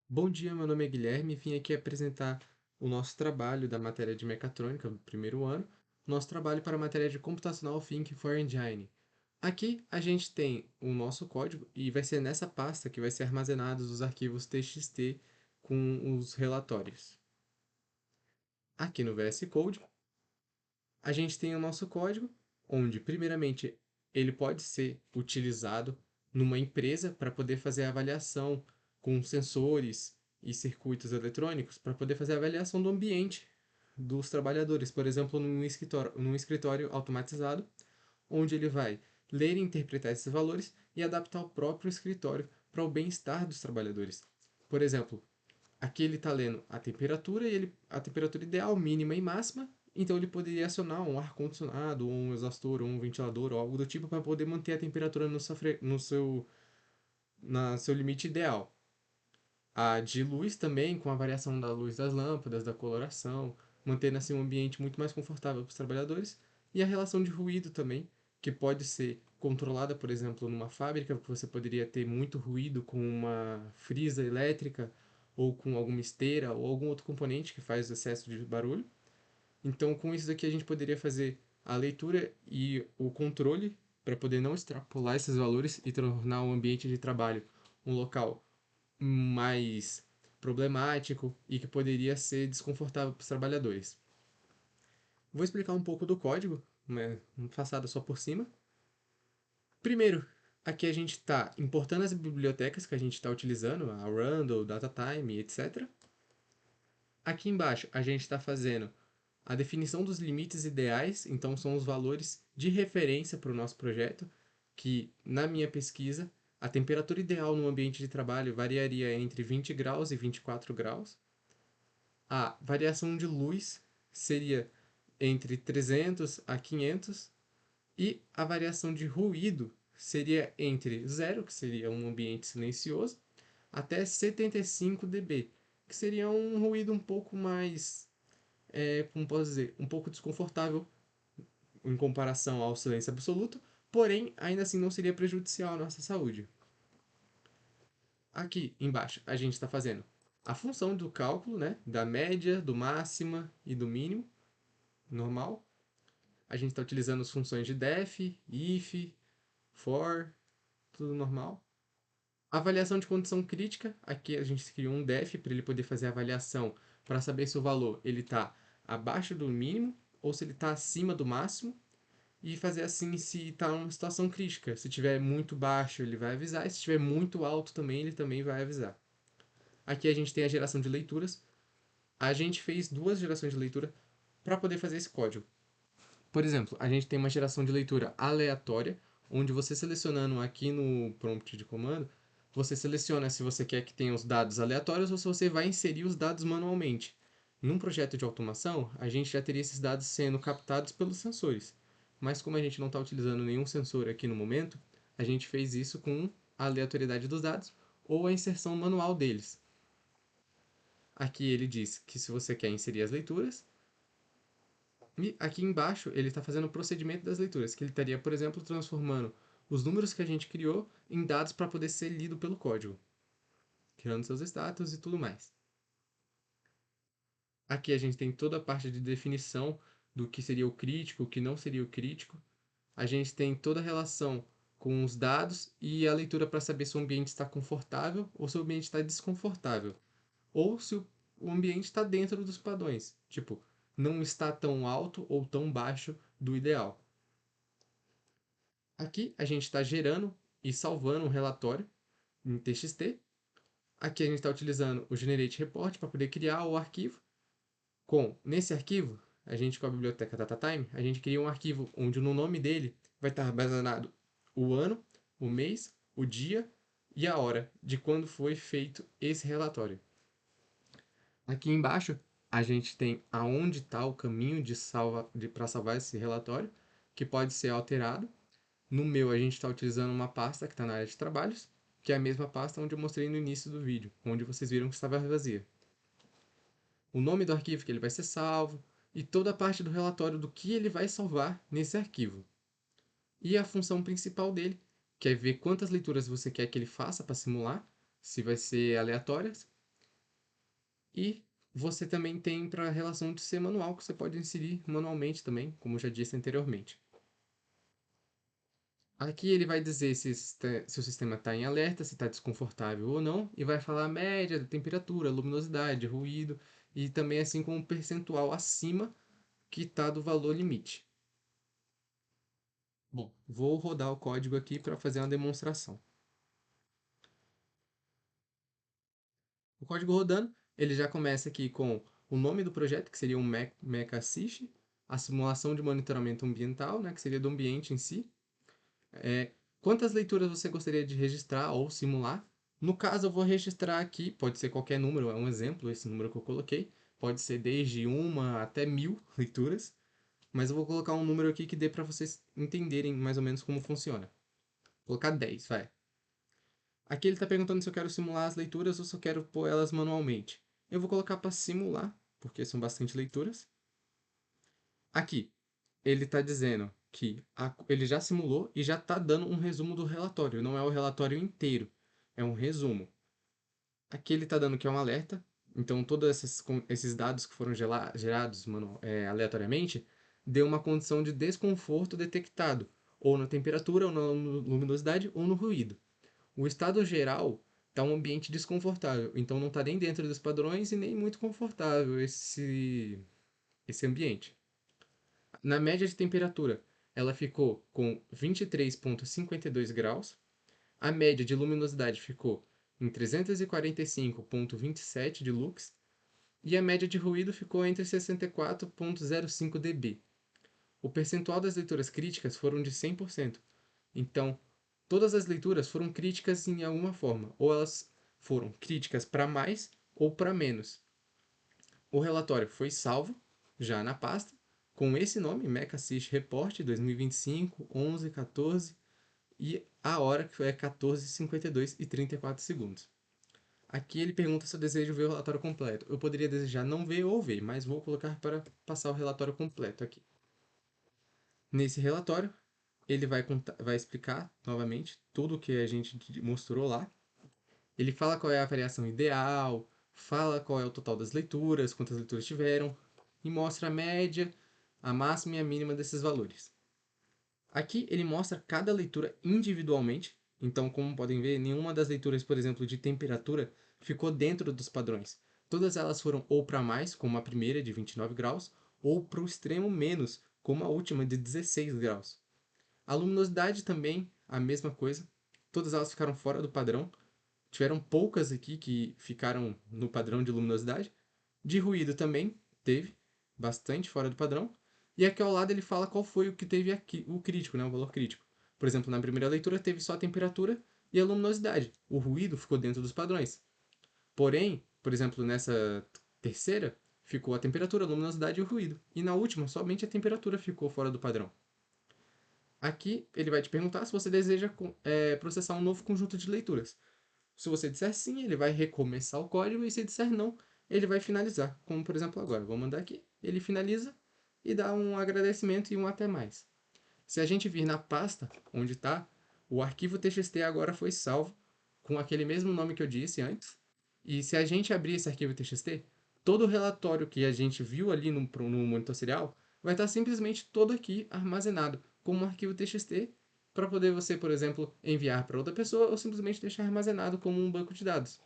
Bom dia, meu nome é Guilherme e vim aqui apresentar o nosso trabalho da matéria de mecatrônica do primeiro ano, nosso trabalho para a matéria de Computational Thinking for Engine. Aqui a gente tem o nosso código e vai ser nessa pasta que vai ser armazenados os arquivos TXT com os relatórios. Aqui no VS Code, a gente tem o nosso código, onde primeiramente ele pode ser utilizado numa empresa para poder fazer a avaliação com sensores e circuitos eletrônicos para poder fazer a avaliação do ambiente dos trabalhadores, por exemplo, num escritório automatizado, onde ele vai ler e interpretar esses valores e adaptar o próprio escritório para o bem-estar dos trabalhadores. Por exemplo, aqui ele está lendo a temperatura a temperatura ideal, mínima e máxima. Então ele poderia acionar um ar-condicionado, ou um exaustor, ou um ventilador, ou algo do tipo para poder manter a temperatura no seu limite ideal. A de luz também, com a variação da luz das lâmpadas, da coloração, mantendo assim um ambiente muito mais confortável para os trabalhadores. E a relação de ruído também, que pode ser controlada, por exemplo, numa fábrica, que você poderia ter muito ruído com uma frisa elétrica, ou com alguma esteira, ou algum outro componente que faz excesso de barulho. Então, com isso daqui, a gente poderia fazer a leitura e o controle para poder não extrapolar esses valores e tornar o ambiente de trabalho um local mais problemático e que poderia ser desconfortável para os trabalhadores. Vou explicar um pouco do código, né, passada só por cima. Primeiro, aqui a gente está importando as bibliotecas que a gente está utilizando, a Randall, DataTime, etc. Aqui embaixo a gente está fazendo a definição dos limites ideais, então são os valores de referência para o nosso projeto, que na minha pesquisa a temperatura ideal no ambiente de trabalho variaria entre 20 graus e 24 graus. A variação de luz seria entre 300 a 500 e a variação de ruído seria entre zero, que seria um ambiente silencioso, até 75 dB, que seria um ruído um pouco mais, como posso dizer, um pouco desconfortável em comparação ao silêncio absoluto, porém ainda assim não seria prejudicial à nossa saúde. Aqui embaixo a gente está fazendo a função do cálculo, né, da média, do máxima e do mínimo normal. A gente está utilizando as funções de def, if, for, tudo normal. Avaliação de condição crítica, aqui a gente criou um def para ele poder fazer a avaliação para saber se o valor ele está abaixo do mínimo ou se ele está acima do máximo e fazer assim se está uma situação crítica. Se tiver muito baixo, ele vai avisar, e se estiver muito alto também, ele também vai avisar. Aqui a gente tem a geração de leituras. A gente fez duas gerações de leitura para poder fazer esse código. Por exemplo, a gente tem uma geração de leitura aleatória, onde você selecionando aqui no prompt de comando, você seleciona se você quer que tenha os dados aleatórios ou se você vai inserir os dados manualmente. Num projeto de automação, a gente já teria esses dados sendo captados pelos sensores. Mas como a gente não está utilizando nenhum sensor aqui no momento, a gente fez isso com a aleatoriedade dos dados ou a inserção manual deles. Aqui ele diz que se você quer inserir as leituras, e aqui embaixo ele está fazendo o procedimento das leituras, que ele estaria, por exemplo, transformando os números que a gente criou em dados para poder ser lido pelo código, criando seus status e tudo mais. Aqui a gente tem toda a parte de definição do que seria o crítico, o que não seria o crítico. A gente tem toda a relação com os dados e a leitura para saber se o ambiente está confortável ou se o ambiente está desconfortável. Ou se o ambiente está dentro dos padrões, tipo, não está tão alto ou tão baixo do ideal. Aqui a gente está gerando e salvando um relatório em TXT. Aqui a gente está utilizando o Generate Report para poder criar o arquivo. Nesse arquivo, a gente com a biblioteca DataTime, a gente cria um arquivo onde no nome dele vai estar armazenado o ano, o mês, o dia e a hora de quando foi feito esse relatório. Aqui embaixo a gente tem aonde está o caminho para salvar esse relatório, que pode ser alterado. No meu, a gente está utilizando uma pasta que está na área de trabalhos, que é a mesma pasta onde eu mostrei no início do vídeo, onde vocês viram que estava vazia. O nome do arquivo que ele vai ser salvo e toda a parte do relatório do que ele vai salvar nesse arquivo. E a função principal dele, que é ver quantas leituras você quer que ele faça para simular, se vai ser aleatórias, E você também tem para a relação de ser manual, que você pode inserir manualmente também, como eu já disse anteriormente. Aqui ele vai dizer se o sistema está em alerta, se está desconfortável ou não, e vai falar a média da temperatura, luminosidade, ruído, e também assim como um percentual acima que está do valor limite. Bom, vou rodar o código aqui para fazer uma demonstração. O código rodando, ele já começa aqui com o nome do projeto, que seria um Mecha Assist, a simulação de monitoramento ambiental, né, que seria do ambiente em si, quantas leituras você gostaria de registrar ou simular. No caso, eu vou registrar aqui, pode ser qualquer número, é um exemplo, esse número que eu coloquei, pode ser desde uma até 1000 leituras, mas eu vou colocar um número aqui que dê para vocês entenderem mais ou menos como funciona. Vou colocar 10, vai. Aqui ele está perguntando se eu quero simular as leituras ou se eu quero pôr elas manualmente. Eu vou colocar para simular, porque são bastante leituras. Aqui, ele está dizendo que ele já simulou e já está dando um resumo do relatório. Não é o relatório inteiro, é um resumo. Aqui ele está dando que é um alerta. Então, todos esses dados que foram gerados aleatoriamente deu uma condição de desconforto detectado, ou na temperatura, ou na luminosidade, ou no ruído. O estado geral está um ambiente desconfortável, então não está nem dentro dos padrões e nem muito confortável esse ambiente. Na média de temperatura, ela ficou com 23,52 graus. A média de luminosidade ficou em 345,27 de lux. E a média de ruído ficou entre 64,05 dB. O percentual das leituras críticas foram de 100%. Então, todas as leituras foram críticas em alguma forma. Ou elas foram críticas para mais ou para menos. O relatório foi salvo já na pasta com esse nome, Mecha Assist Report 2025 11 14 e a hora que é 14h52 e 34 segundos. Aqui ele pergunta se eu desejo ver o relatório completo. Eu poderia desejar não ver ou ver, mas vou colocar para passar o relatório completo aqui. Nesse relatório, ele vai explicar novamente tudo o que a gente mostrou lá. Ele fala qual é a variação ideal, fala qual é o total das leituras, quantas leituras tiveram, e mostra a média, a máxima e a mínima desses valores. Aqui ele mostra cada leitura individualmente, então, como podem ver, nenhuma das leituras, por exemplo, de temperatura ficou dentro dos padrões. Todas elas foram ou para mais, como a primeira de 29 graus, ou para o extremo menos, como a última de 16 graus. A luminosidade também, a mesma coisa. Todas elas ficaram fora do padrão. Tiveram poucas aqui que ficaram no padrão de luminosidade. De ruído também teve, bastante fora do padrão. E aqui ao lado ele fala qual foi o que teve aqui, o crítico, né, o valor crítico. Por exemplo, na primeira leitura teve só a temperatura e a luminosidade. O ruído ficou dentro dos padrões. Porém, por exemplo, nessa terceira, ficou a temperatura, a luminosidade e o ruído. E na última, somente a temperatura ficou fora do padrão. Aqui ele vai te perguntar se você deseja processar um novo conjunto de leituras. Se você disser sim, ele vai recomeçar o código, e se disser não, ele vai finalizar. Como por exemplo agora, vou mandar aqui, ele finaliza e dá um agradecimento e um até mais. Se a gente vir na pasta onde está, o arquivo TXT agora foi salvo com aquele mesmo nome que eu disse antes. E se a gente abrir esse arquivo TXT, todo o relatório que a gente viu ali no monitor serial vai estar simplesmente todo aqui armazenado como um arquivo TXT para poder você, por exemplo, enviar para outra pessoa ou simplesmente deixar armazenado como um banco de dados.